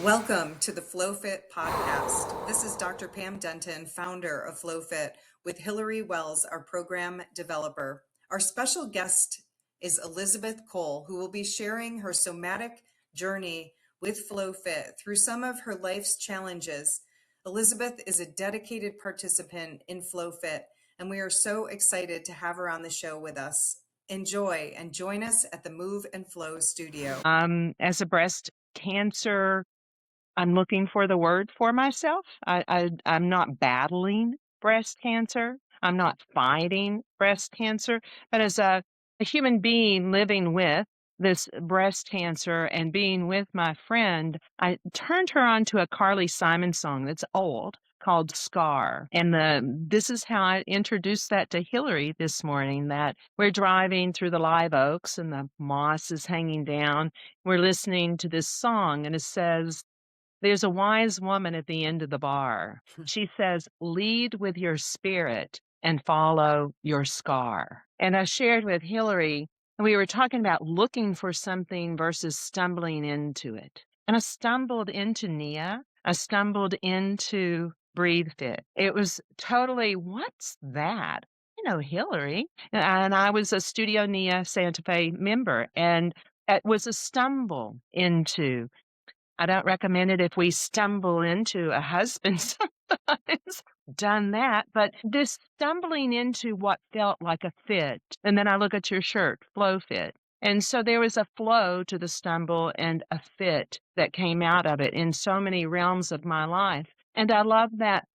Welcome to the FlowFIT Podcast. This is Dr. Pam Denton, founder of FlowFIT, with Hillary Wells, our program developer. Our special guest is Elizabeth Cole, who will be sharing her somatic journey with FlowFIT through some of her life's challenges. Elizabeth is a dedicated participant in FlowFIT, and we are so excited to have her on the show with us. Enjoy and join us at the Move and Flow studio. As a breast cancer, I'm looking for the word for myself. I'm not battling breast cancer. I'm not fighting breast cancer. But as a human being living with this breast cancer and being with my friend, I turned her on to a Carly Simon song that's old called Scar. And this is how I introduced that to Hillary this morning, that we're driving through the live oaks and the moss is hanging down. We're listening to this song and it says, "There's a wise woman at the end of the bar. She says, lead with your spirit and follow your scar." And I shared with Hillary, and we were talking about looking for something versus stumbling into it. And I stumbled into Nia. I stumbled into Breathe Fit. It was totally, what's that? Hillary. And I was a Studio Nia Santa Fe member, and it was a stumble into. I don't recommend it if we stumble into a husband sometimes. Done that, but this stumbling into what felt like a fit. And then I look at your shirt, Flow Fit. And so there was a flow to the stumble and a fit that came out of it in so many realms of my life. And I love that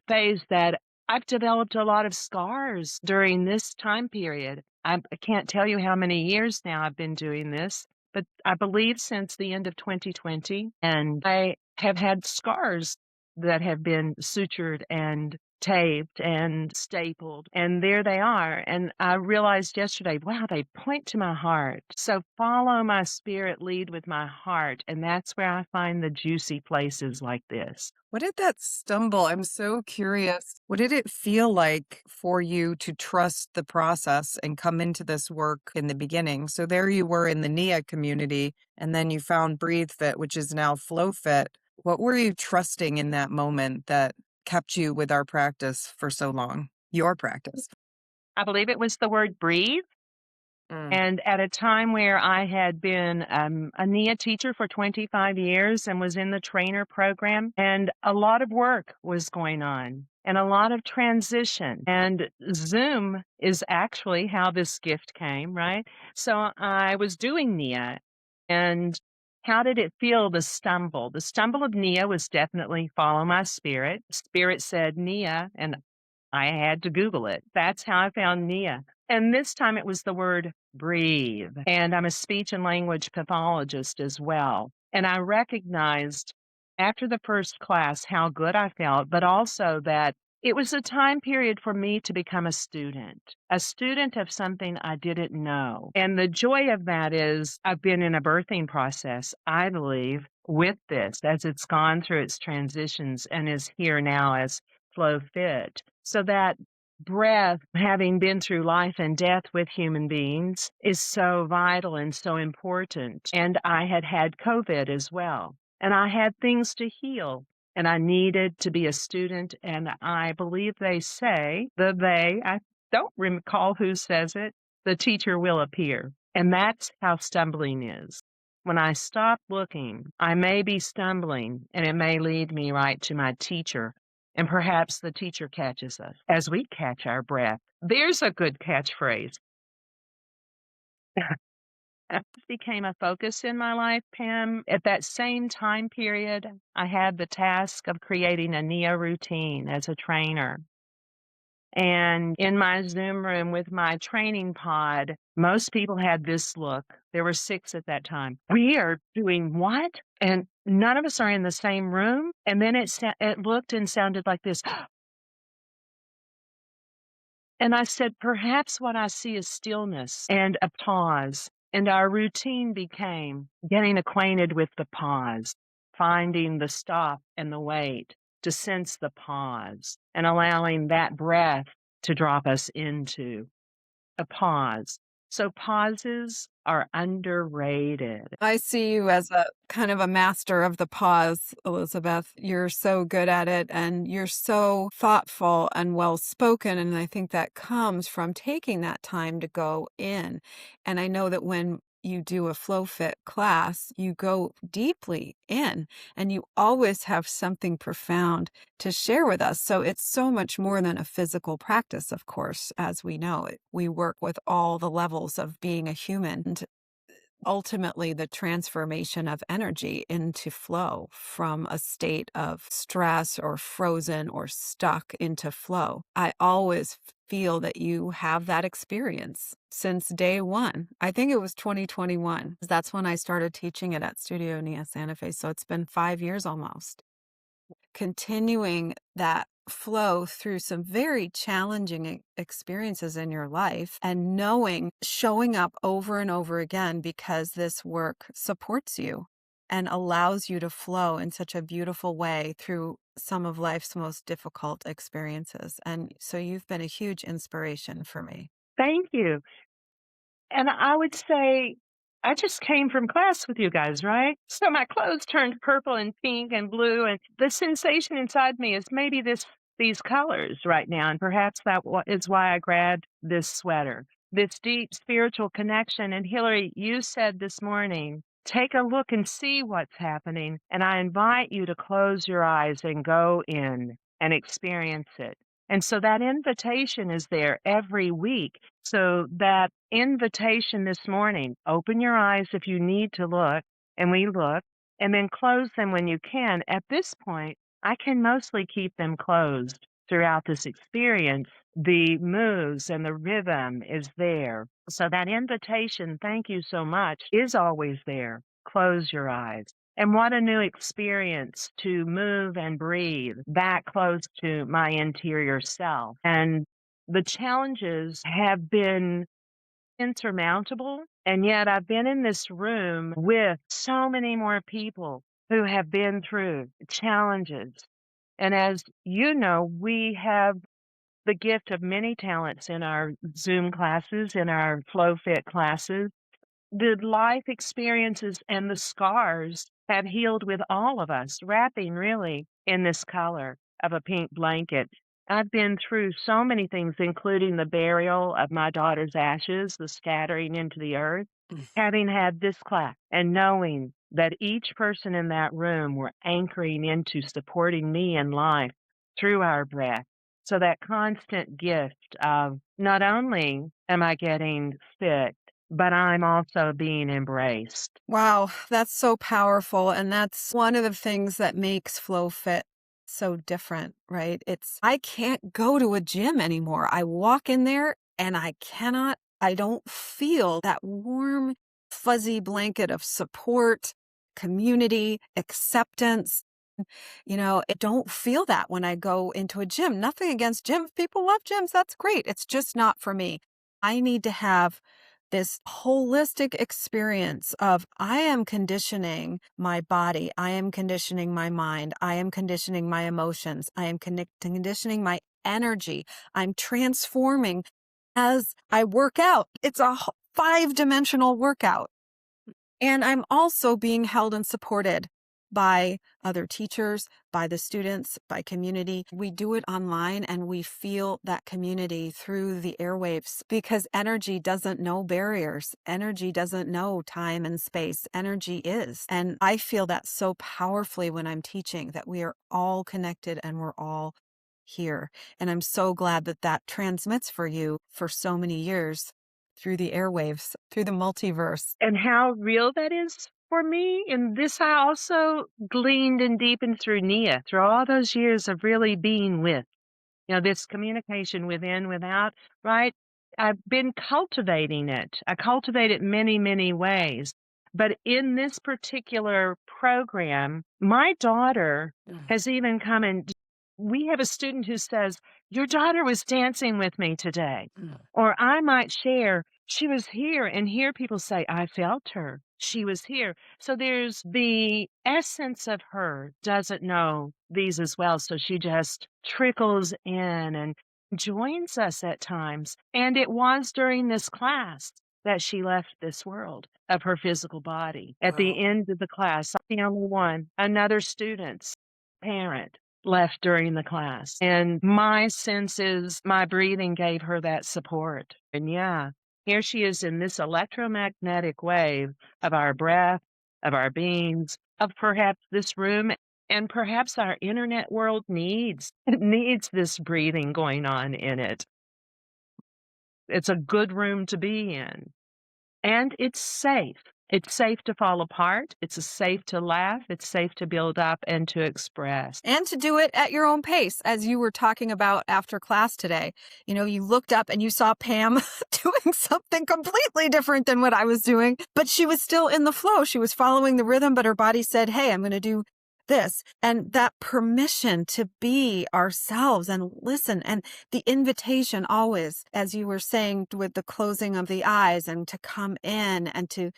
phase that I've developed a lot of scars during this time period. I can't tell you how many years now I've been doing this, but I believe since the end of 2020, and I have had scars that have been sutured and taped and stapled, and there they are. And I realized yesterday, wow, they point to my heart. So follow my spirit, lead with my heart, and that's where I find the juicy places like this. What did that stumble? I'm so curious. What did it feel like for you to trust the process and come into this work in the beginning? So there you were in the NIA community, and then you found Breathe Fit, which is now Flow Fit. What were you trusting in that moment that kept you with our practice for so long? Your practice. I believe it was the word breathe. And at a time where I had been a NIA teacher for 25 years and was in the trainer program, and a lot of work was going on and a lot of transition. And Zoom is actually how this gift came, right? So I was doing NIA. And how did it feel, the stumble? The stumble of NIA was definitely follow my spirit. Spirit said NIA, and I had to Google it. That's how I found NIA. And this time it was the word breathe. And I'm a speech and language pathologist as well. And I recognized after the first class how good I felt, but also that it was a time period for me to become a student of something I didn't know. And the joy of that is I've been in a birthing process, I believe, with this as it's gone through its transitions and is here now as Flow Fit. So that breath, having been through life and death with human beings, is so vital and so important. And I had had COVID as well. And I had things to heal. And I needed to be a student. And I believe they say, I don't recall who says it, the teacher will appear. And that's how stumbling is. When I stop looking, I may be stumbling, and it may lead me right to my teacher. And perhaps the teacher catches us as we catch our breath. There's a good catchphrase. That became a focus in my life, Pam. At that same time period, I had the task of creating a NIA routine as a trainer. And in my Zoom room with my training pod, most people had this look. There were 6 at that time. We are doing what? And none of us are in the same room. And then it looked and sounded like this. And I said, perhaps what I see is stillness and a pause. And our routine became getting acquainted with the pause, finding the stop and the wait to sense the pause and allowing that breath to drop us into a pause. So pauses are underrated. I see you as a kind of a master of the pause, Elizabeth. You're so good at it and you're so thoughtful and well spoken. And I think that comes from taking that time to go in. And I know that when you do a FlowFit class, you go deeply in and you always have something profound to share with us. So it's so much more than a physical practice, of course, as we know it. We work with all the levels of being a human. And ultimately the transformation of energy into flow from a state of stress or frozen or stuck into flow. I always feel that you have that experience since day one. I think it was 2021. That's when I started teaching it at Studio Nia Santa Fe. So it's been 5 years almost. Continuing that flow through some very challenging experiences in your life and knowing, showing up over and over again because this work supports you and allows you to flow in such a beautiful way through some of life's most difficult experiences. And so you've been a huge inspiration for me. Thank you. And I would say I just came from class with you guys, right? So my clothes turned purple and pink and blue, and the sensation inside me is maybe these colors right now, and perhaps is why I grabbed this sweater. This deep spiritual connection. And Hillary, you said this morning, take a look and see what's happening, and I invite you to close your eyes and go in and experience it. And so that invitation is there every week. So that invitation this morning, open your eyes if you need to look, and we look, and then close them when you can. At this point, I can mostly keep them closed throughout this experience. The moves and the rhythm is there. So that invitation, thank you so much, is always there. Close your eyes. And what a new experience to move and breathe that close to my interior self. And the challenges have been insurmountable. And yet I've been in this room with so many more people who have been through challenges. And as you know, we have the gift of many talents in our Zoom classes, in our FlowFit classes. The life experiences and the scars have healed with all of us, wrapping really in this color of a pink blanket. I've been through so many things, including the burial of my daughter's ashes, the scattering into the earth, having had this class and knowing that each person in that room were anchoring into supporting me in life through our breath. So that constant gift of not only am I getting fit, but I'm also being embraced. Wow, that's so powerful. And that's one of the things that makes FlowFit so different, right? I can't go to a gym anymore. I walk in there and I don't feel that warm, fuzzy blanket of support, community, acceptance. I don't feel that when I go into a gym. Nothing against gyms. People love gyms. That's great. It's just not for me. I need to have this holistic experience of I am conditioning my body. I am conditioning my mind. I am conditioning my emotions. I am conditioning my energy. I'm transforming as I work out. It's a 5-dimensional workout. And I'm also being held and supported by other teachers, by the students, by community. We do it online and we feel that community through the airwaves because energy doesn't know barriers. Energy doesn't know time and space. Energy is. And I feel that so powerfully when I'm teaching that we are all connected and we're all here. And I'm so glad that that transmits for you for so many years through the airwaves, through the multiverse. And how real that is for me. And this I also gleaned and deepened through Nia, through all those years of really being with, this communication within, without, right? I've been cultivating it. I cultivate it many, many ways. But in this particular program, my daughter has even come and we have a student who says, your daughter was dancing with me today. Or I might share, she was here, and hear people say, I felt her. She was here. So there's the essence of her doesn't know these as well. So she just trickles in and joins us at times. And it was during this class that she left this world of her physical body. At Wow. the end of the class, I'm the only one, another student's parent left during the class. And my senses, my breathing gave her that support. And yeah, here she is in this electromagnetic wave of our breath, of our beings, of perhaps this room, and perhaps our internet world needs this breathing going on in it. It's a good room to be in. And it's safe. It's safe to fall apart. It's safe to laugh. It's safe to build up and to express. And to do it at your own pace, as you were talking about after class today. You know, you looked up and you saw Pam doing something completely different than what I was doing, but she was still in the flow. She was following the rhythm, but her body said, hey, I'm going to do this. And that permission to be ourselves and listen, and the invitation always, as you were saying, with the closing of the eyes, and to come in and to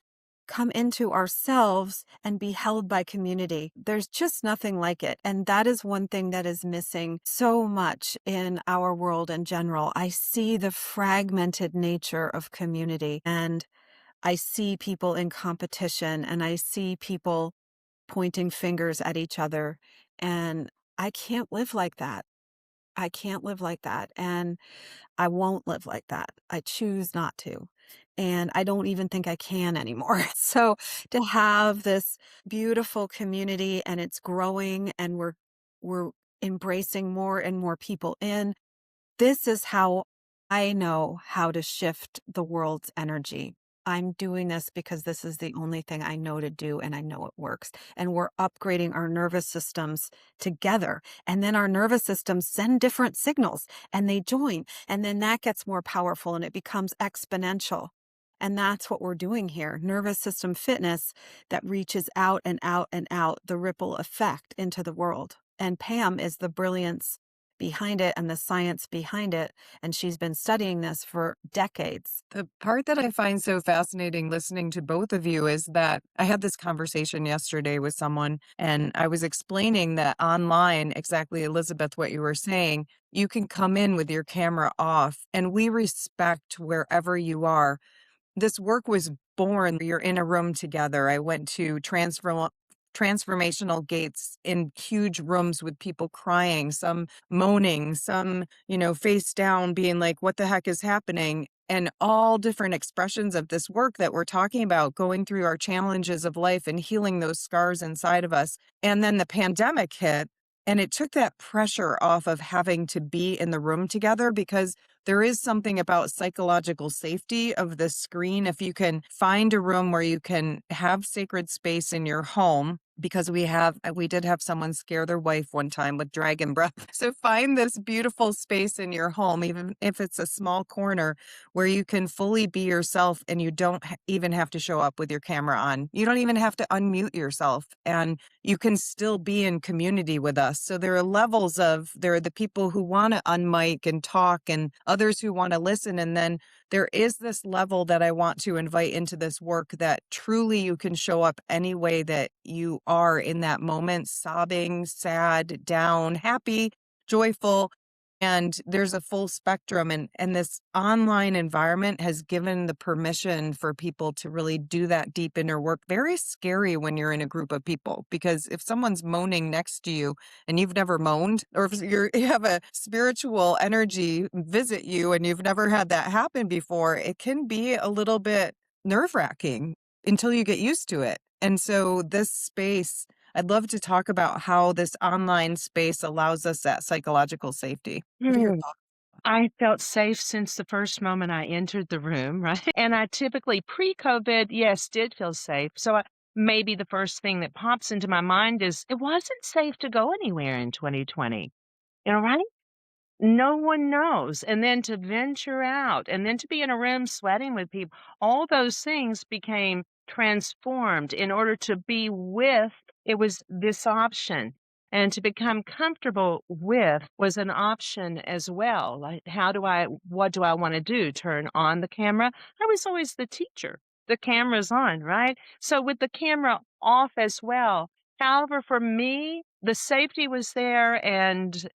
come into ourselves and be held by community. There's just nothing like it. And that is one thing that is missing so much in our world in general. I see the fragmented nature of community, and I see people in competition, and I see people pointing fingers at each other. And I can't live like that. I can't live like that. And I won't live like that. I choose not to. And I don't even think I can anymore. So to have this beautiful community, and it's growing, and we're embracing more and more people in, this is how I know how to shift the world's energy. I'm doing this because this is the only thing I know to do, and I know it works. And we're upgrading our nervous systems together. And then our nervous systems send different signals, and they join. And then that gets more powerful, and it becomes exponential. And that's what we're doing here. Nervous system fitness that reaches out and out and out, the ripple effect into the world. And Pam is the brilliance behind it and the science behind it. And she's been studying this for decades. The part that I find so fascinating listening to both of you is that I had this conversation yesterday with someone, and I was explaining that online, exactly, Elizabeth, what you were saying, you can come in with your camera off, and we respect wherever you are. This work was born, you're in a room together. I went to transformational gates in huge rooms with people crying, some moaning, some, face down, being like, what the heck is happening? And all different expressions of this work that we're talking about, going through our challenges of life and healing those scars inside of us. And then the pandemic hit, and it took that pressure off of having to be in the room together, because there is something about psychological safety of the screen. If you can find a room where you can have sacred space in your home, because we did have someone scare their wife one time with dragon breath. So find this beautiful space in your home, even if it's a small corner, where you can fully be yourself, and you don't even have to show up with your camera on. You don't even have to unmute yourself, and you can still be in community with us. So there are levels there are the people who want to unmic and talk, and others who want to listen. And then there is this level that I want to invite into this work, that truly you can show up any way that you are in that moment, sobbing, sad, down, happy, joyful. And there's a full spectrum. And this online environment has given the permission for people to really do that deep inner work. Very scary when you're in a group of people, because if someone's moaning next to you and you've never moaned, or if you have a spiritual energy visit you and you've never had that happen before, it can be a little bit nerve-wracking until you get used to it. And so this space, I'd love to talk about how this online space allows us that psychological safety. What are your thoughts? I felt safe since the first moment I entered the room, right? And I typically, pre-COVID, yes, did feel safe. So maybe the first thing that pops into my mind is it wasn't safe to go anywhere in 2020, right? No one knows. And then to venture out, and then to be in a room sweating with people, all those things became transformed in order to be with. It was this option. And to become comfortable with was an option as well. Like, what do I want to do? Turn on the camera? I was always the teacher. The camera's on, right? So with the camera off as well. However, for me, the safety was there, and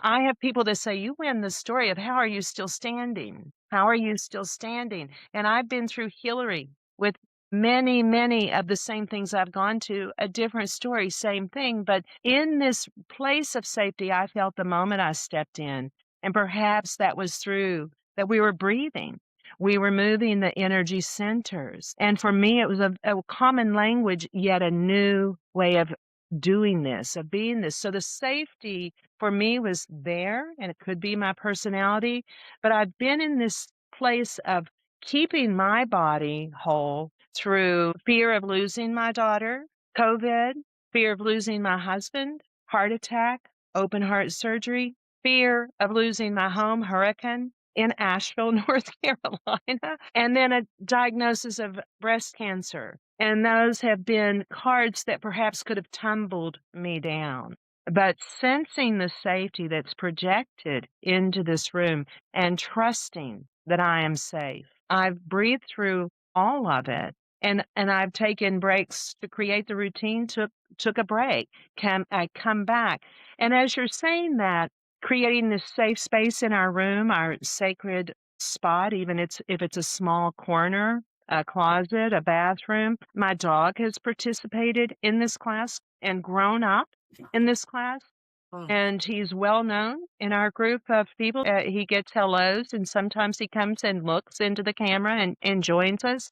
I have people that say, you win the story of how are you still standing? How are you still standing? And I've been through Hillary with many, many of the same things I've gone to, a different story, same thing. But in this place of safety, I felt the moment I stepped in. And perhaps that was through that we were breathing. We were moving the energy centers. And for me, it was a common language, yet a new way of doing this, of being this. So the safety for me was there, and it could be my personality. But I've been in this place of keeping my body whole through fear of losing my daughter, COVID, fear of losing my husband, heart attack, open heart surgery, fear of losing my home, hurricane in Asheville, North Carolina, and then a diagnosis of breast cancer. And those have been cards that perhaps could have tumbled me down. But sensing the safety that's projected into this room and trusting that I am safe, I've breathed through all of it. And I've taken breaks to create the routine, took a break, I come back. And as you're saying that, creating this safe space in our room, our sacred spot, even if it's a small corner, a closet, a bathroom. My dog has participated in this class and grown up in this class. And he's well known in our group of people. He gets hellos, and sometimes he comes and looks into the camera and joins us.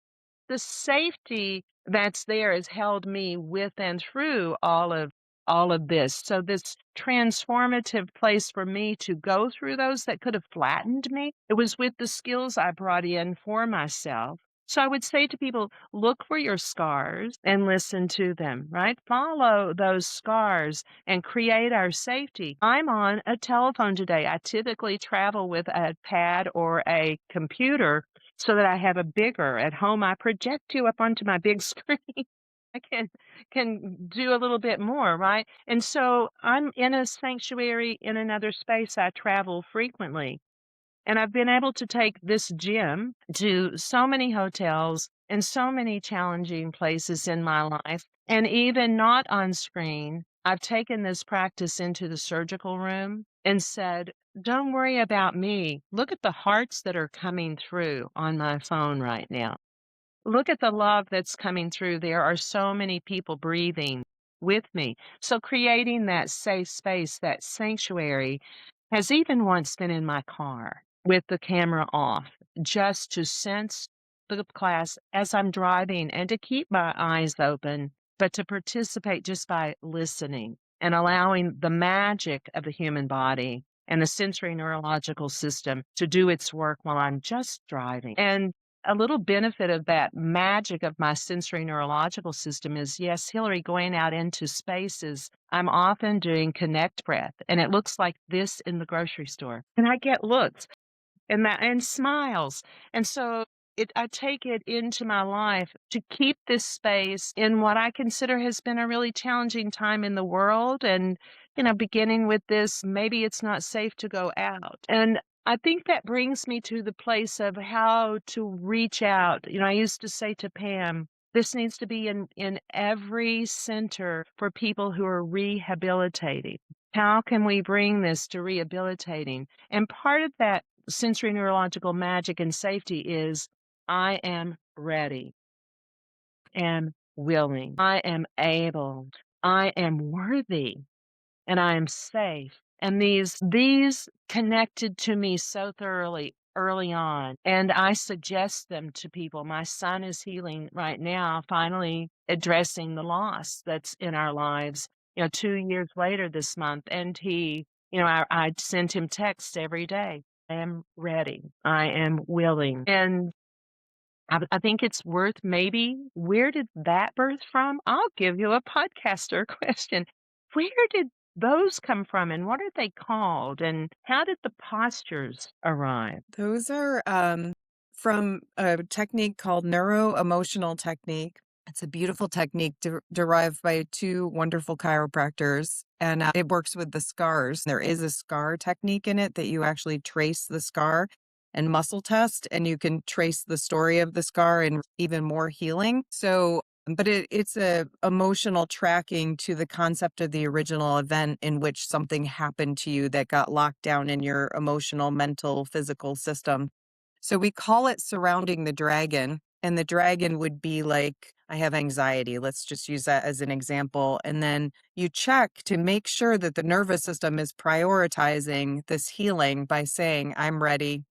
The safety that's there has held me with and through all of this. So this transformative place for me to go through those that could have flattened me, it was with the skills I brought in for myself. So I would say to people, look for your scars and listen to them, right? Follow those scars and create our safety. I'm on a telephone today. I typically travel with a pad or a computer so that I have a bigger at home. I project you up onto my big screen. I can do a little bit more, right? And so I'm in a sanctuary in another space. I travel frequently. And I've been able to take this gym to so many hotels and so many challenging places in my life. And even not on screen, I've taken this practice into the surgical room and said, don't worry about me. Look at the hearts that are coming through on my phone right now. Look at the love that's coming through. There are so many people breathing with me. So creating that safe space, that sanctuary, has even once been in my car with the camera off, just to sense the class as I'm driving and to keep my eyes open, but to participate just by listening and allowing the magic of the human body and the sensory neurological system to do its work while I'm just driving. And a little benefit of that magic of my sensory neurological system is, yes, Hillary, going out into spaces, I'm often doing connect breath, and it looks like this in the grocery store. And I get looks and smiles. And so I take it into my life to keep this space in what I consider has been a really challenging time in the world. And, beginning with this, maybe it's not safe to go out. And I think that brings me to the place of how to reach out. I used to say to Pam, this needs to be in every center for people who are rehabilitating. How can we bring this to rehabilitating? And part of that sensory neurological magic and safety is I am ready and willing. I am able. I am worthy. And I am safe. And these connected to me so thoroughly early on. And I suggest them to people. My son is healing right now, finally addressing the loss that's in our lives, 2 years later this month. And he, I sent him texts every day. I am ready. I am willing. And I think it's worth maybe, where did that birth from? I'll give you a podcaster question. Where did those come from, and what are they called, and how did the postures arrive? Those are from a technique called neuro-emotional technique. It's a beautiful technique derived by two wonderful chiropractors, and it works with the scars. There is a scar technique in it that you actually trace the scar and muscle test, and you can trace the story of the scar and even more healing. So But it's a emotional tracking to the concept of the original event in which something happened to you that got locked down in your emotional, mental, physical system. So we call it surrounding the dragon. And the dragon would be like, I have anxiety. Let's just use that as an example. And then you check to make sure that the nervous system is prioritizing this healing by saying, I'm ready.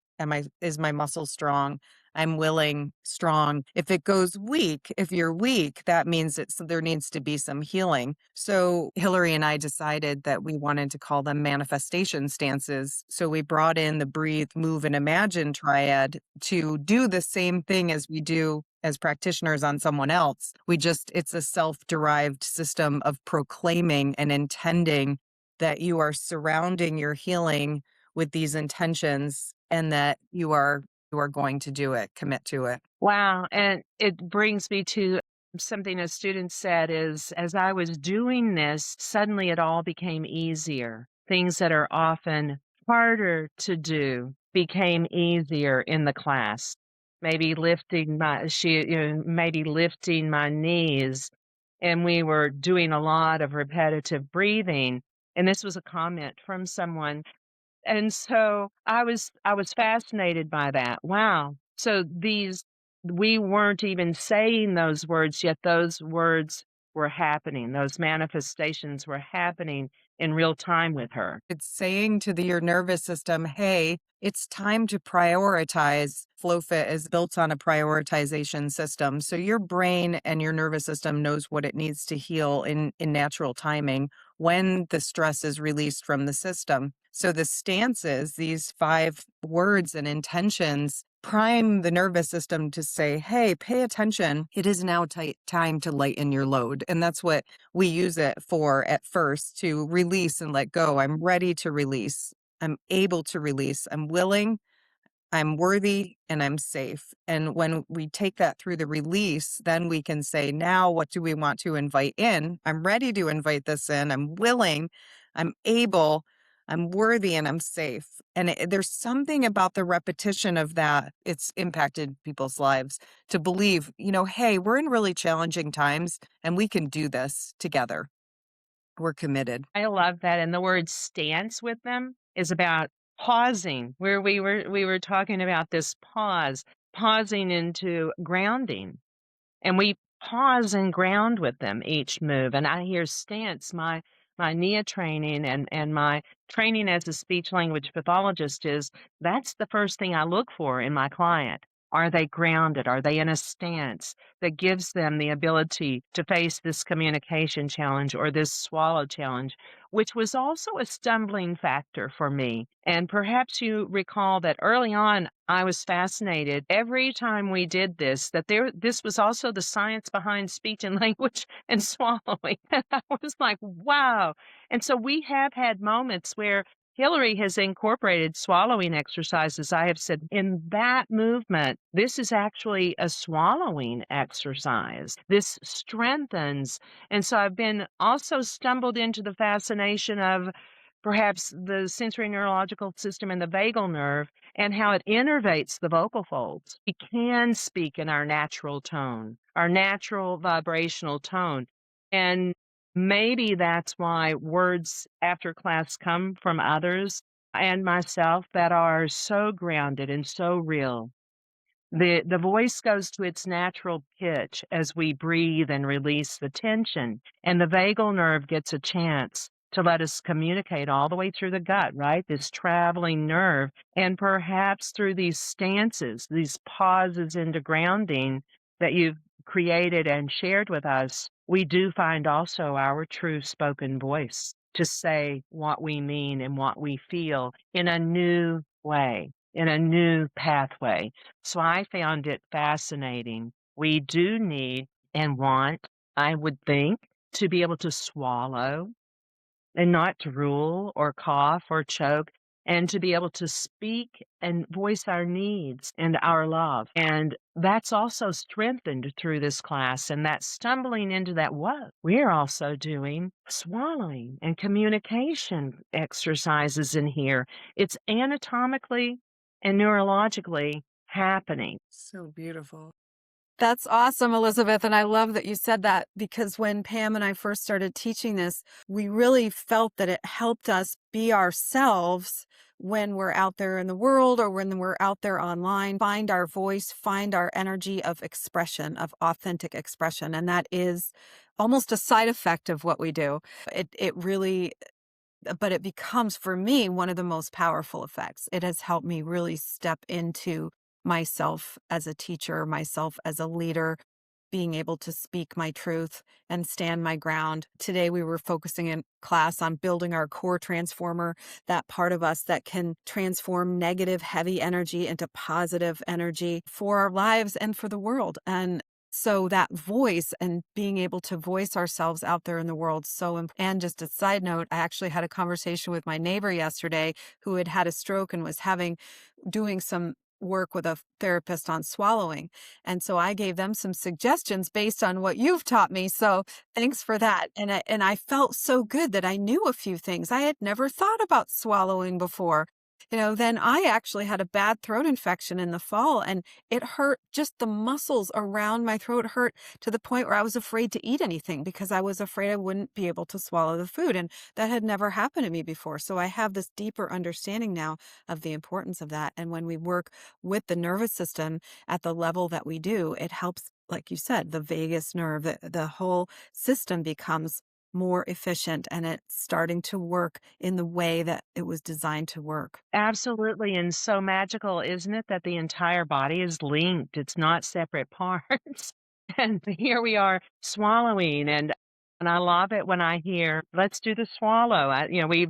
Is my muscle strong? I'm willing, strong. If it goes weak, if you're weak, that means there needs to be some healing. So Hillary and I decided that we wanted to call them manifestation stances. So we brought in the breathe, move, and imagine triad to do the same thing as we do as practitioners on someone else. It's a self-derived system of proclaiming and intending that you are surrounding your healing with these intentions and that you are going to do it, commit to it. Wow. And it brings me to something a student said is, as I was doing this, suddenly it all became easier. Things that are often harder to do became easier in the class. Maybe maybe lifting my knees. And we were doing a lot of repetitive breathing. And this was a comment from someone, and so I was fascinated by that. Wow. So we weren't even saying those words, yet those words were happening. Those manifestations were happening in real time with her. It's saying to your nervous system, hey, it's time to prioritize. FlowFit is built on a prioritization system. So your brain and your nervous system knows what it needs to heal in natural timing when the stress is released from the system. So the stances, these 5 words and intentions, prime the nervous system to say, hey, pay attention. It is now time to lighten your load. And that's what we use it for at first, to release and let go. I'm ready to release. I'm able to release. I'm willing. I'm worthy, and I'm safe. And when we take that through the release, then we can say, now what do we want to invite in? I'm ready to invite this in. I'm willing. I'm able. I'm worthy, and I'm safe. And there's something about the repetition of that. It's impacted people's lives to believe, hey, we're in really challenging times and we can do this together. We're committed. I love that. And the word stance with them is about pausing, where we were talking about this pausing into grounding. And we pause and ground with them each move. And I hear stance, my NIA training and my training as a speech language pathologist is that's the first thing I look for in my client. Are they grounded? Are they in a stance that gives them the ability to face this communication challenge or this swallow challenge, which was also a stumbling factor for me. And perhaps you recall that early on, I was fascinated every time we did this, this was also the science behind speech and language and swallowing. And I was like, wow. And so we have had moments where Hillary has incorporated swallowing exercises. I have said, in that movement, this is actually a swallowing exercise. This strengthens. And so I've been also stumbled into the fascination of perhaps the sensory neurological system and the vagal nerve and how it innervates the vocal folds. We can speak in our natural tone, our natural vibrational tone. And maybe that's why words after class come from others and myself that are so grounded and so real. The voice goes to its natural pitch as we breathe and release the tension, and the vagal nerve gets a chance to let us communicate all the way through the gut, right? This traveling nerve, and perhaps through these stances, these pauses into grounding that you've created and shared with us, we do find also our true spoken voice to say what we mean and what we feel in a new way, in a new pathway. So I found it fascinating. We do need and want, I would think, to be able to swallow and not drool or cough or choke, and to be able to speak and voice our needs and our love. And that's also strengthened through this class. And that stumbling into that, what we're also doing swallowing and communication exercises in here. It's anatomically and neurologically happening. So beautiful. That's awesome, Elizabeth. And I love that you said that, because when Pam and I first started teaching this, we really felt that it helped us be ourselves when we're out there in the world or when we're out there online, find our voice, find our energy of expression, of authentic expression. And that is almost a side effect of what we do. It really, but it becomes for me one of the most powerful effects. It has helped me really step into myself as a teacher, myself as a leader, being able to speak my truth and stand my ground. Today, we were focusing in class on building our core transformer, that part of us that can transform negative, heavy energy into positive energy for our lives and for the world. And so that voice and being able to voice ourselves out there in the world, so important. And just a side note, I actually had a conversation with my neighbor yesterday who had had a stroke and was doing some work with a therapist on swallowing. And so I gave them some suggestions based on what you've taught me. So thanks for that. And I felt so good that I knew a few things. I had never thought about swallowing before. Then I actually had a bad throat infection in the fall, and it hurt. Just the muscles around my throat hurt to the point where I was afraid to eat anything because I was afraid I wouldn't be able to swallow the food. And that had never happened to me before. So I have this deeper understanding now of the importance of that. And when we work with the nervous system at the level that we do, it helps, like you said, the vagus nerve, the whole system becomes more efficient, and it's starting to work in the way that it was designed to work. Absolutely, and so magical, isn't it, that the entire body is linked? It's not separate parts. And here we are swallowing, and I love it when I hear, "Let's do the swallow."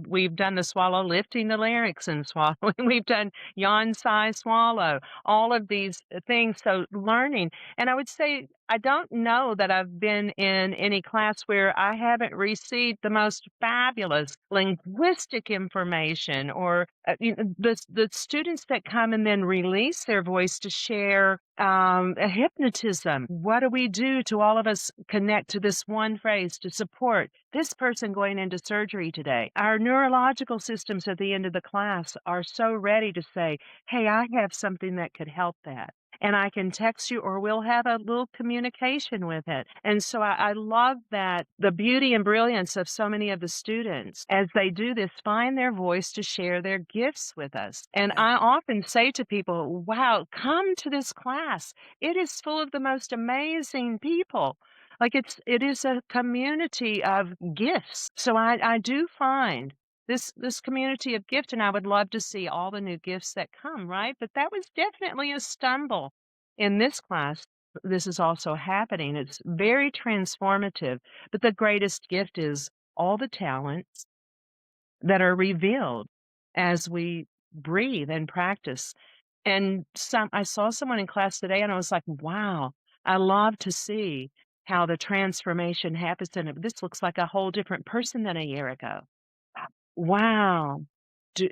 We've done the swallow, lifting the larynx and swallowing. We've done yawn, sigh, swallow, all of these things. So learning, and I would say I don't know that I've been in any class where I haven't received the most fabulous linguistic information, or the students that come and then release their voice to share a hypnotism. What do we do to all of us connect to this one phrase to support this person going into surgery today? Our neurological systems at the end of the class are so ready to say, "Hey, I have something that could help that." And I can text you, or we'll have a little communication with it. And so I love that the beauty and brilliance of so many of the students, as they do this, find their voice to share their gifts with us. And Yeah. I often say to people, wow, come to this class. It is full of the most amazing people. Like it is a community of gifts. So I do find this community of gift, and I would love to see all the new gifts that come, right? But that was definitely a stumble in this class. This is also happening. It's very transformative, but the greatest gift is all the talents that are revealed as we breathe and practice. And I saw someone in class today, and I was like, wow, I love to see how the transformation happens. And this looks like a whole different person than a year ago. Wow. Do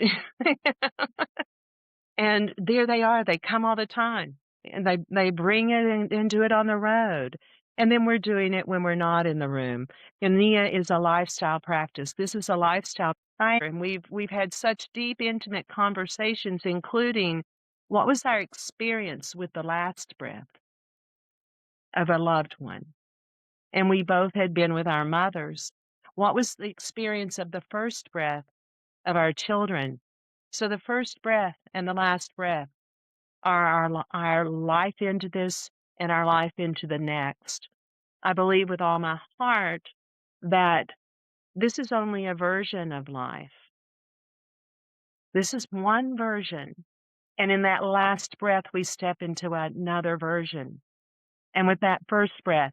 and there they are, they come all the time, and they bring it and do it on the road, and then we're doing it when we're not in the room. And Nia is a lifestyle practice. This is a lifestyle, right? And we've had such deep, intimate conversations, including what was our experience with the last breath of a loved one? And we both had been with our mothers. What was the experience of the first breath of our children? So the first breath and the last breath are our life into this and our life into the next. I believe with all my heart that this is only a version of life. This is one version. And in that last breath, we step into another version. And with that first breath,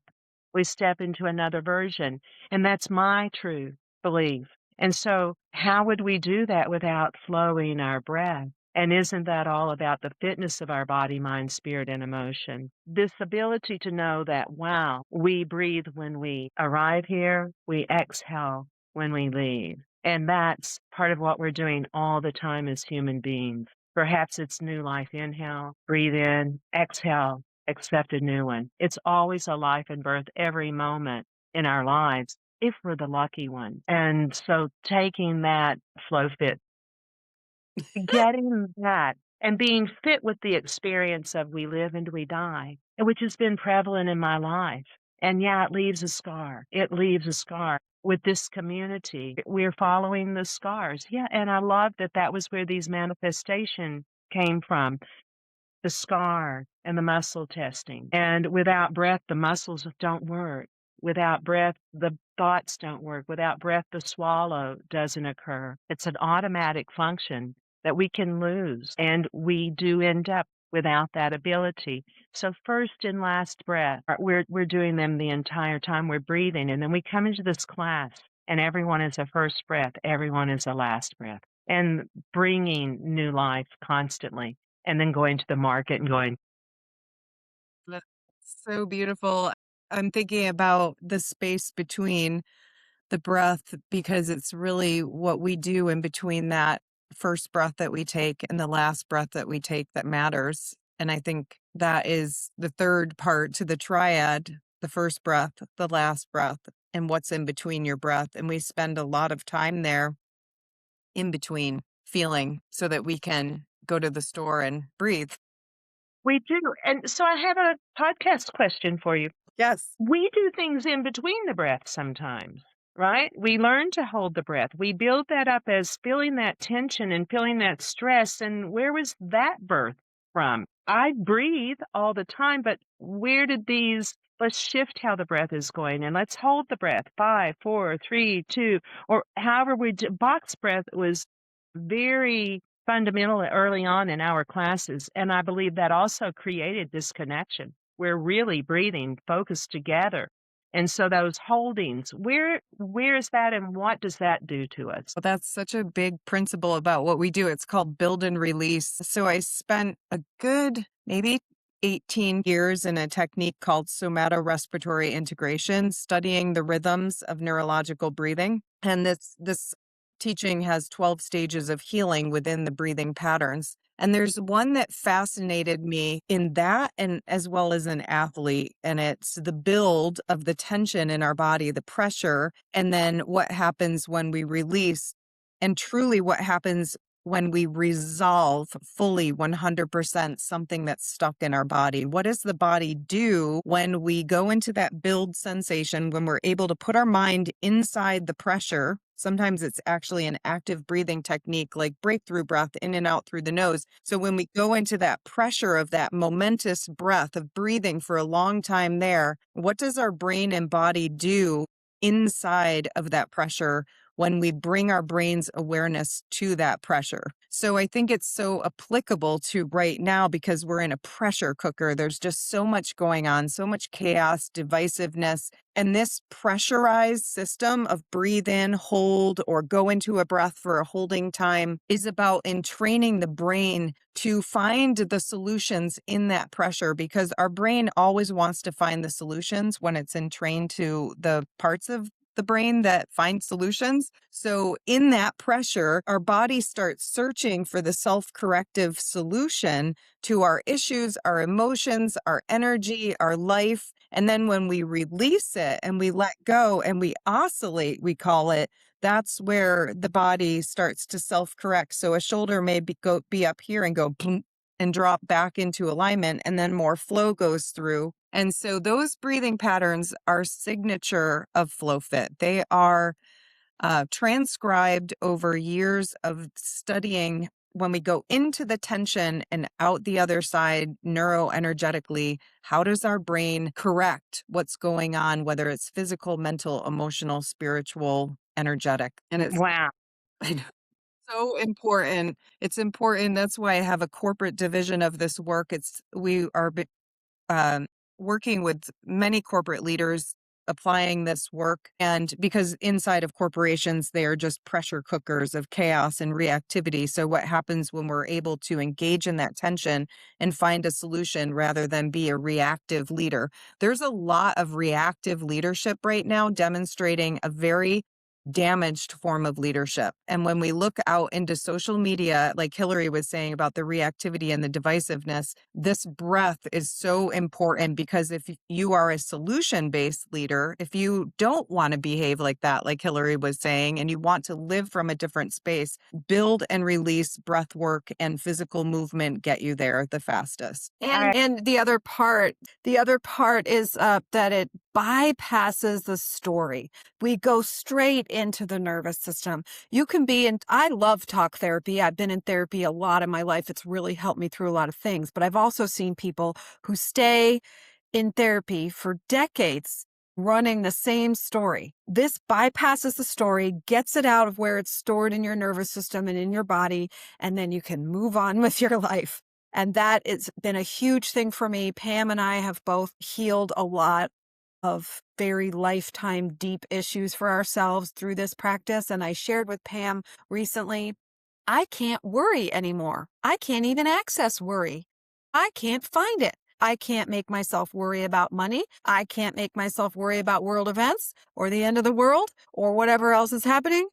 we step into another version. And that's my true belief. And so, how would we do that without flowing our breath? And isn't that all about the fitness of our body, mind, spirit, and emotion? This ability to know that, wow, we breathe when we arrive here, we exhale when we leave. And that's part of what we're doing all the time as human beings. Perhaps it's new life, inhale, breathe in, exhale, accept a new one. It's always a life and birth every moment in our lives, if we're the lucky one. And so taking that flow fit, getting that and being fit with the experience of we live and we die, which has been prevalent in my life. And yeah, it leaves a scar. It leaves a scar with this community. We're following the scars. Yeah, and I love that that was where these manifestations came from, the scar and the muscle testing. And without breath, the muscles don't work. Without breath, the thoughts don't work. Without breath, the swallow doesn't occur. It's an automatic function that we can lose, and we do end up without that ability. So first and last breath, we're doing them the entire time we're breathing, and then we come into this class, and everyone is a first breath, everyone is a last breath, and bringing new life constantly, and then going to the market and going, That's so beautiful. I'm thinking about the space between the breath because it's really what we do in between that first breath that we take and the last breath that we take that matters. And I think that is the third part to the triad, the first breath, the last breath, and what's in between your breath. And we spend a lot of time there in between feeling so that we can go to the store and breathe. we do. And so I have a podcast question for you. Yes. We do things in between the breath sometimes, right? We learn to hold the breath. We build that up as feeling that tension and feeling that stress. And where was that birth from? I breathe all the time, but where did these, let's shift how the breath is going and let's hold the breath. 5, 4, 3, 2, or however we do. Box breath was very fundamental early on in our classes. And I believe that also created this connection. We're really breathing focused together. And so those holdings, where is that and what does that do to us? Well, that's such a big principle about what we do. It's called build and release. So I spent a good maybe 18 years in a technique called somatorespiratory integration, studying the rhythms of neurological breathing. And this teaching has 12 stages of healing within the breathing patterns. And there's one that fascinated me in that, and as well as an athlete, and it's the build of the tension in our body, the pressure, and then what happens when we release, and truly what happens when we resolve fully 100% something that's stuck in our body. What does the body do when we go into that build sensation, when we're able to put our mind inside the pressure? Sometimes it's actually an active breathing technique like breakthrough breath in and out through the nose. So when we go into that pressure of that momentous breath of breathing for a long time there, what does our brain and body do inside of that pressure when we bring our brain's awareness to that pressure? So I think it's so applicable to right now because we're in a pressure cooker. There's just so much going on, so much chaos, divisiveness. And this pressurized system of breathe in, hold, or go into a breath for a holding time is about entraining the brain to find the solutions in that pressure, because our brain always wants to find the solutions when it's entrained to the parts of the brain that find solutions. So in that pressure, our body starts searching for the self-corrective solution to our issues, our emotions, our energy, our life. And then when we release it and we let go and we oscillate, we call it, that's where the body starts to self-correct. So a shoulder may be up here and go boom, and drop back into alignment, and then more flow goes through. And so those breathing patterns are signature of FlowFit. They are transcribed over years of studying when we go into the tension and out the other side neuroenergetically. How does our brain correct what's going on, whether it's physical, mental, emotional, spiritual, energetic? And it's Wow. so important. It's important. That's why I have a corporate division of this work. We are working with many corporate leaders applying this work. And because inside of corporations, they are just pressure cookers of chaos and reactivity. So what happens when we're able to engage in that tension and find a solution rather than be a reactive leader? There's a lot of reactive leadership right now demonstrating a very damaged form of leadership. And when we look out into social media, like Hillary was saying about the reactivity and the divisiveness, this breath is so important, because if you are a solution-based leader, if you don't want to behave like that, like Hillary was saying, and you want to live from a different space, build and release breath work and physical movement get you there the fastest. And the other part is that it bypasses the story. We go straight into the nervous system. You can be in, I love talk therapy. I've been in therapy a lot in my life. It's really helped me through a lot of things, but I've also seen people who stay in therapy for decades running the same story. This bypasses the story, gets it out of where it's stored in your nervous system and in your body, and then you can move on with your life. And that has been a huge thing for me. Pam and I have both healed a lot of very lifetime deep issues for ourselves through this practice. And I shared with Pam recently, I can't worry anymore. I can't even access worry. I can't find it. I can't make myself worry about money. I can't make myself worry about world events or the end of the world or whatever else is happening.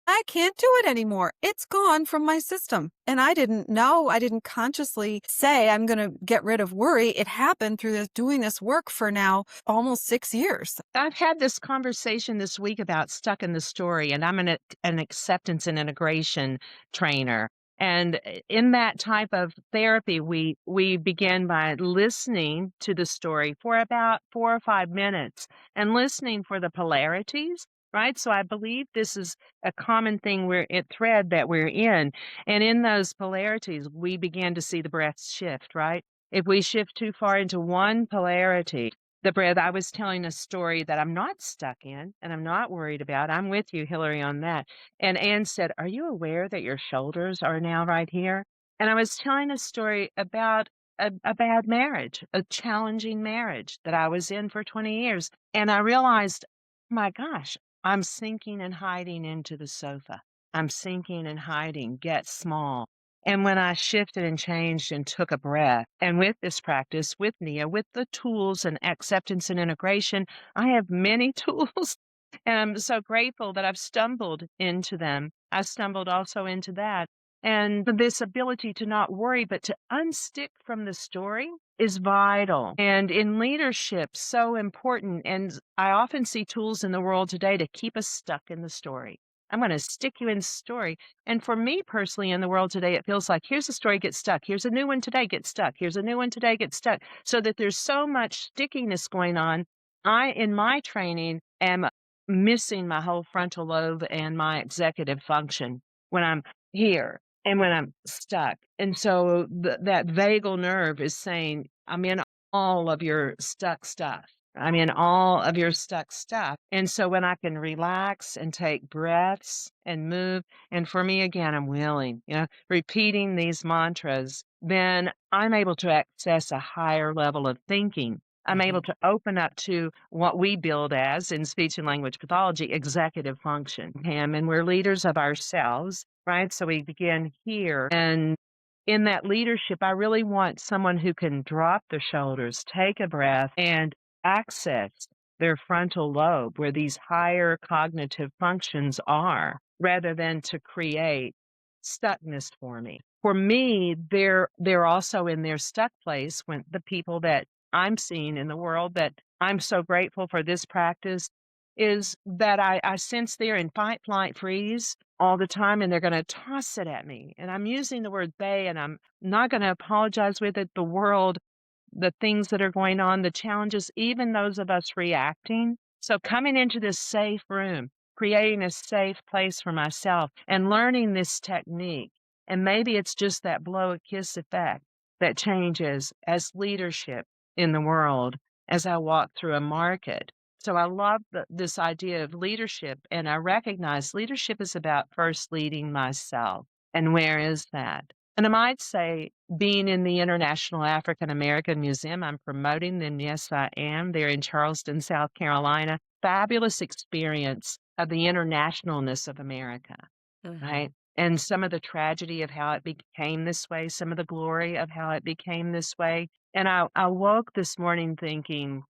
I can't do it anymore. It's gone from my system. And I didn't know, I didn't consciously say I'm going to get rid of worry. It happened through doing this work for now almost 6 years. I've had this conversation this week about stuck in the story, and I'm an acceptance and integration trainer. And in that type of therapy, we begin by listening to the story for about 4 or 5 minutes and listening for the polarities, right? So I believe this is a common thing thread that we're in. And in those polarities, we begin to see the breaths shift, right? If we shift too far into one polarity, the breath, I was telling a story that I'm not stuck in and I'm not worried about. I'm with you, Hillary, on that. And Anne said, "Are you aware that your shoulders are now right here?" And I was telling a story about a bad marriage, a challenging marriage that I was in for 20 years. And I realized, my gosh, I'm sinking and hiding into the sofa. I'm sinking and hiding, get small. And when I shifted and changed and took a breath, and with this practice, with Nia, with the tools and acceptance and integration, I have many tools. And I'm so grateful that I've stumbled into them. I stumbled also into that. And this ability to not worry, but to unstick from the story is vital. And in leadership, so important. And I often see tools in the world today to keep us stuck in the story. I'm going to stick you in story. And for me personally in the world today, it feels like here's a story, get stuck. Here's a new one today, get stuck. Here's a new one today, get stuck. So that there's so much stickiness going on. I, in my training, am missing my whole frontal lobe and my executive function when I'm here and when I'm stuck. And so that vagal nerve is saying, I'm in all of your stuck stuff. I'm in all of your stuck stuff. And so when I can relax and take breaths and move, and for me, again, I'm willing, repeating these mantras, then I'm able to access a higher level of thinking. I'm able to open up to what we build as, in speech and language pathology, executive function. And we're leaders of ourselves, right? So we begin here. And in that leadership, I really want someone who can drop their shoulders, take a breath, and access their frontal lobe where these higher cognitive functions are, rather than to create stuckness for me. For me, they're also in their stuck place when the people that I'm seeing in the world that I'm so grateful for this practice is that I sense they're in fight, flight, freeze all the time, and they're going to toss it at me. And I'm using the word they, and I'm not going to apologize with it. The world, the things that are going on, the challenges, even those of us reacting. So coming into this safe room, creating a safe place for myself and learning this technique. And maybe it's just that blow a kiss effect that changes as leadership in the world as I walk through a market. So I love this idea of leadership, and I recognize leadership is about first leading myself. And where is that? And I might say, being in the International African American Museum, I'm promoting them. Yes, I am. They're in Charleston, South Carolina. Fabulous experience of the internationalness of America, right? And some of the tragedy of how it became this way, some of the glory of how it became this way. And I woke this morning thinking,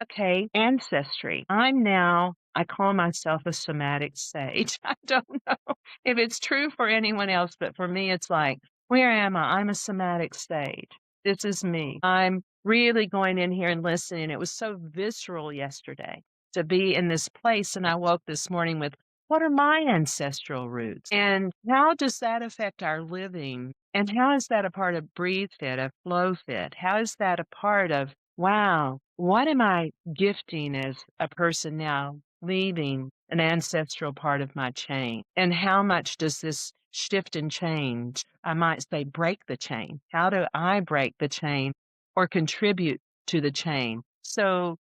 okay, ancestry. I'm now I call myself a somatic sage. I don't know if it's true for anyone else, but for me, it's like, where am I? I'm a somatic sage. This is me. I'm really going in here and listening. It was so visceral yesterday to be in this place. And I woke this morning with, what are my ancestral roots? And how does that affect our living? And how is that a part of Breathe Fit, of Flow Fit? How is that a part of, wow, what am I gifting as a person now, leaving an ancestral part of my chain? And how much does this shift and change? I might say break the chain. How do I break the chain or contribute to the chain? So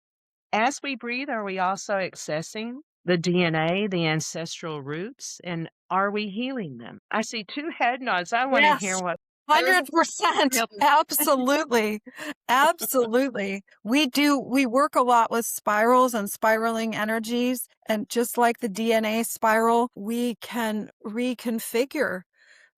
as we breathe, are we also accessing the DNA, the ancestral roots, and are we healing them? I see two head nods. I want to hear Yes. what 100%. Absolutely. Absolutely. We work a lot with spirals and spiraling energies. And just like the DNA spiral, we can reconfigure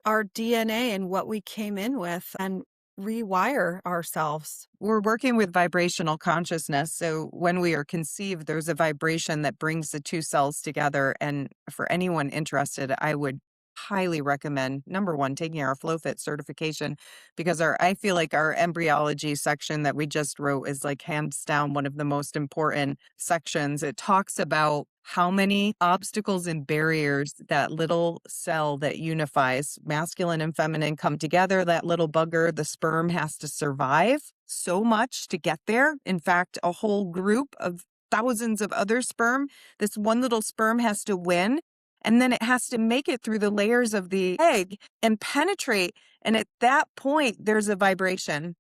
our DNA and what we came in with and rewire ourselves. We're working with vibrational consciousness. So when we are conceived, there's a vibration that brings the two cells together. And for anyone interested, I would highly recommend, number one, taking our FlowFit certification, because I feel like our embryology section that we just wrote is like hands down one of the most important sections. It talks about how many obstacles and barriers that little cell that unifies masculine and feminine come together, that little bugger, the sperm, has to survive so much to get there. In fact, a whole group of thousands of other sperm, this one little sperm has to win. And then it has to make it through the layers of the egg and penetrate. And at that point, there's a vibration.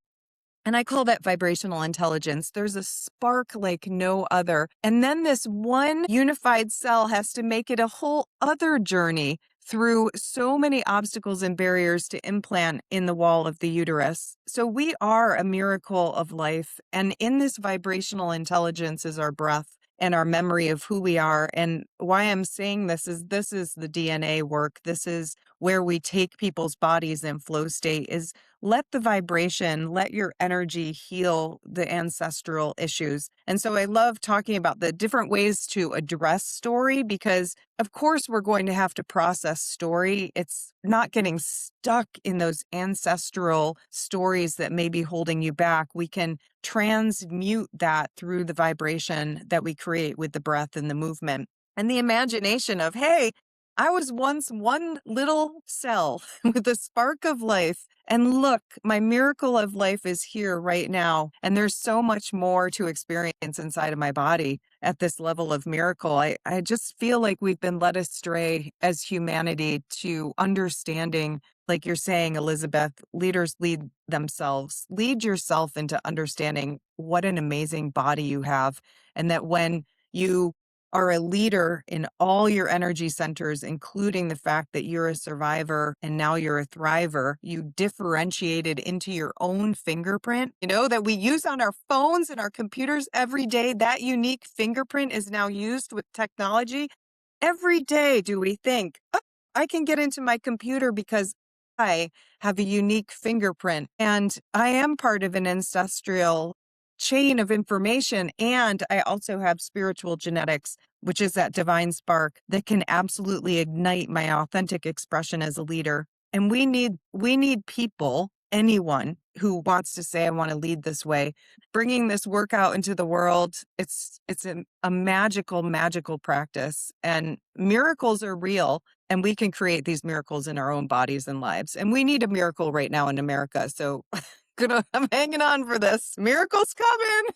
And I call that vibrational intelligence. There's a spark like no other. And then this one unified cell has to make it a whole other journey through so many obstacles and barriers to implant in the wall of the uterus. So we are a miracle of life. And in this vibrational intelligence is our breath and our memory of who we are. And why I'm saying this is the DNA work. This is where we take people's bodies in flow state, is let the vibration, let your energy heal the ancestral issues. And so I love talking about the different ways to address story, because of course we're going to have to process story. It's not getting stuck in those ancestral stories that may be holding you back. We can transmute that through the vibration that we create with the breath and the movement and the imagination of, hey, I was once one little cell with a spark of life. And look, my miracle of life is here right now. And there's so much more to experience inside of my body at this level of miracle. I just feel like we've been led astray as humanity to understanding, like you're saying, Elizabeth, leaders lead themselves. Lead yourself into understanding what an amazing body you have. And that when you are a leader in all your energy centers, including the fact that you're a survivor and now you're a thriver, you differentiated into your own fingerprint, that we use on our phones and our computers every day. That unique fingerprint is now used with technology. Every day do we think, oh, I can get into my computer because I have a unique fingerprint and I am part of an ancestral chain of information. And I also have spiritual genetics, which is that divine spark that can absolutely ignite my authentic expression as a leader. And we need people, anyone who wants to say, I want to lead this way, bringing this work out into the world. It's a magical, magical practice, and miracles are real. And we can create these miracles in our own bodies and lives. And we need a miracle right now in America. So I'm hanging on for this. Miracles coming.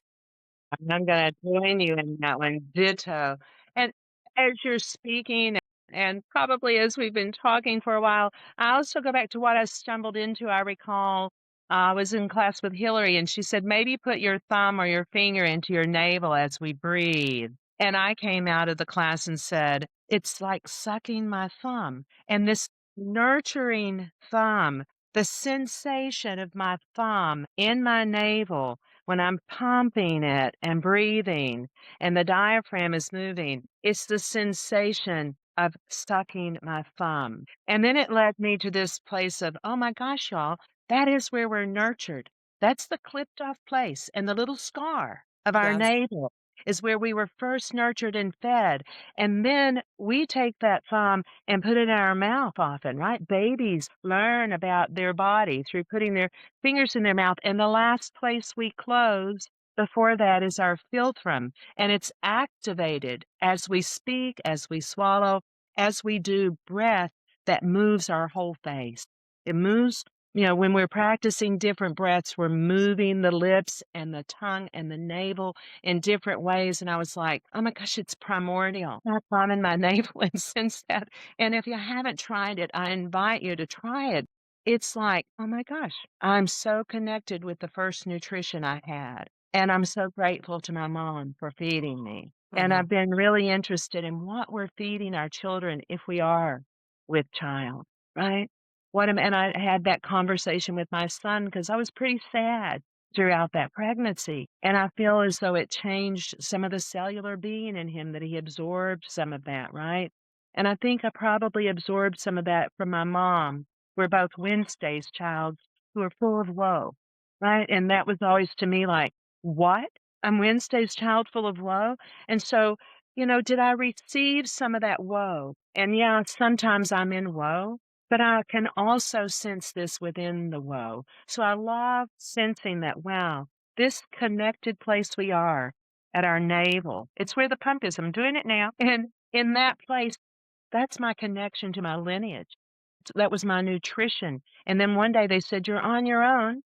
I'm going to join you in that one. Ditto. And as you're speaking, and probably as we've been talking for a while, I also go back to what I stumbled into. I recall I was in class with Hillary, and she said, maybe put your thumb or your finger into your navel as we breathe. And I came out of the class and said, it's like sucking my thumb. And this nurturing thumb, the sensation of my thumb in my navel, when I'm pumping it and breathing and the diaphragm is moving, it's the sensation of sucking my thumb. And then it led me to this place of, oh my gosh, y'all, that is where we're nurtured. That's the clipped off place and the little scar of our Yes. navel. is where we were first nurtured and fed. And then we take that thumb and put it in our mouth often, right? Babies learn about their body through putting their fingers in their mouth. And the last place we close before that is our philtrum. And it's activated as we speak, as we swallow, as we do breath that moves our whole face. It moves, when we're practicing different breaths, we're moving the lips and the tongue and the navel in different ways. And I was like, oh my gosh, it's primordial. I thumb in my navel and sense that. And if you haven't tried it, I invite you to try it. It's like, oh my gosh, I'm so connected with the first nutrition I had. And I'm so grateful to my mom for feeding me. And Mhm. I've been really interested in what we're feeding our children if we are with child, right? And I had that conversation with my son because I was pretty sad throughout that pregnancy. And I feel as though it changed some of the cellular being in him, that he absorbed some of that, right? And I think I probably absorbed some of that from my mom. We're both Wednesday's child who are full of woe, right? And that was always to me like, what? I'm Wednesday's child full of woe? And so, did I receive some of that woe? And yeah, sometimes I'm in woe, but I can also sense this within the woe. So I love sensing that, wow, this connected place we are at our navel, it's where the pump is. I'm doing it now. And in that place, that's my connection to my lineage. That was my nutrition. And then one day they said, you're on your own.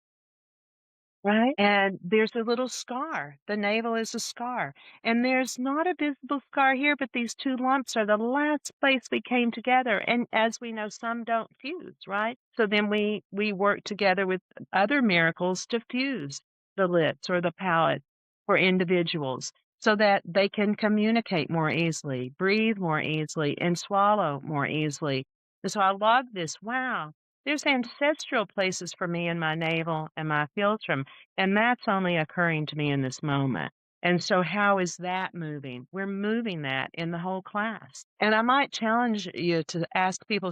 Right? And there's a little scar. The navel is a scar. And there's not a visible scar here, but these two lumps are the last place we came together. And as we know, some don't fuse, right? So then we work together with other miracles to fuse the lips or the palate for individuals so that they can communicate more easily, breathe more easily, and swallow more easily. And so I love this. Wow. There's ancestral places for me in my navel and my philtrum, and that's only occurring to me in this moment. And so how is that moving? We're moving that in the whole class. And I might challenge you to ask people,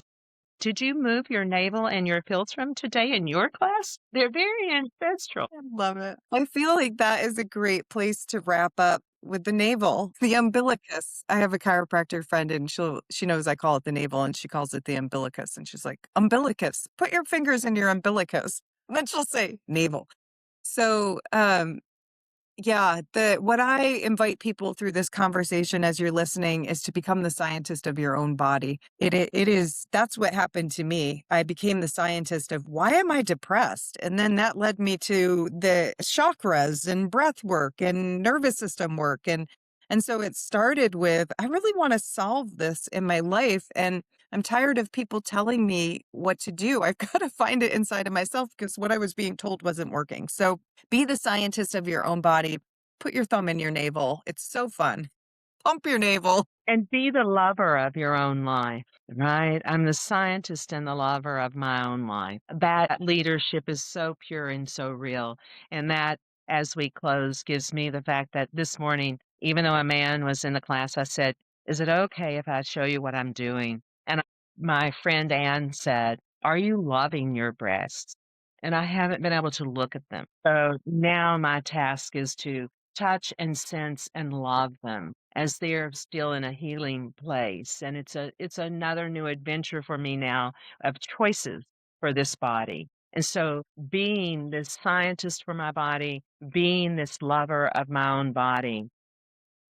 did you move your navel and your philtrum today in your class? They're very ancestral. I love it. I feel like that is a great place to wrap up with the navel, the umbilicus. I have a chiropractor friend and she knows I call it the navel and she calls it the umbilicus. And she's like, umbilicus, put your fingers in your umbilicus. And then she'll say navel. So, yeah, what I invite people through this conversation as you're listening is to become the scientist of your own body. That's what happened to me. I became the scientist of why am I depressed? And then that led me to the chakras and breath work and nervous system work. And so it started with, I really want to solve this in my life. And I'm tired of people telling me what to do. I've got to find it inside of myself because what I was being told wasn't working. So be the scientist of your own body. Put your thumb in your navel. It's so fun. Pump your navel. And be the lover of your own life, right? I'm the scientist and the lover of my own life. That leadership is so pure and so real. And that, as we close, gives me the fact that this morning, even though a man was in the class, I said, is it okay if I show you what I'm doing? And my friend Ann said, are you loving your breasts? And I haven't been able to look at them. So now my task is to touch and sense and love them as they're still in a healing place. And it's another new adventure for me now of choices for this body. And so being this scientist for my body, being this lover of my own body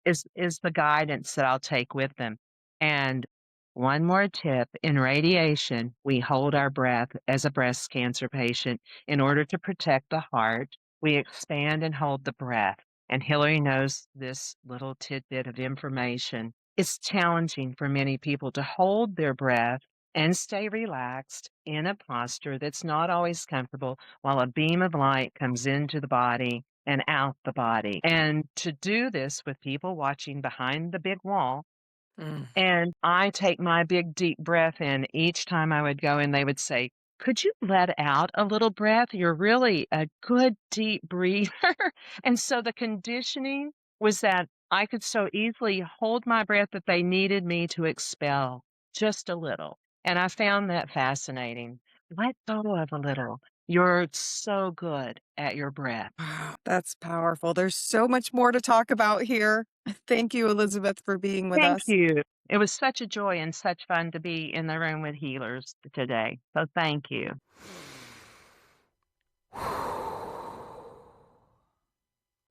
is the guidance that I'll take with them. And one more tip, in radiation, we hold our breath as a breast cancer patient in order to protect the heart. We expand and hold the breath. And Hillary knows this little tidbit of information. It's challenging for many people to hold their breath and stay relaxed in a posture that's not always comfortable while a beam of light comes into the body and out the body. And to do this with people watching behind the big wall, Mm. and I take my big deep breath in each time I would go in, they would say, could you let out a little breath? You're really a good deep breather. And so the conditioning was that I could so easily hold my breath that they needed me to expel just a little. And I found that fascinating. Let go of a little. You're so good at your breath. Wow, that's powerful. There's so much more to talk about here. Thank you, Elizabeth, for being with Thank us. you. It was such a joy and such fun to be in the room with healers today. So thank you.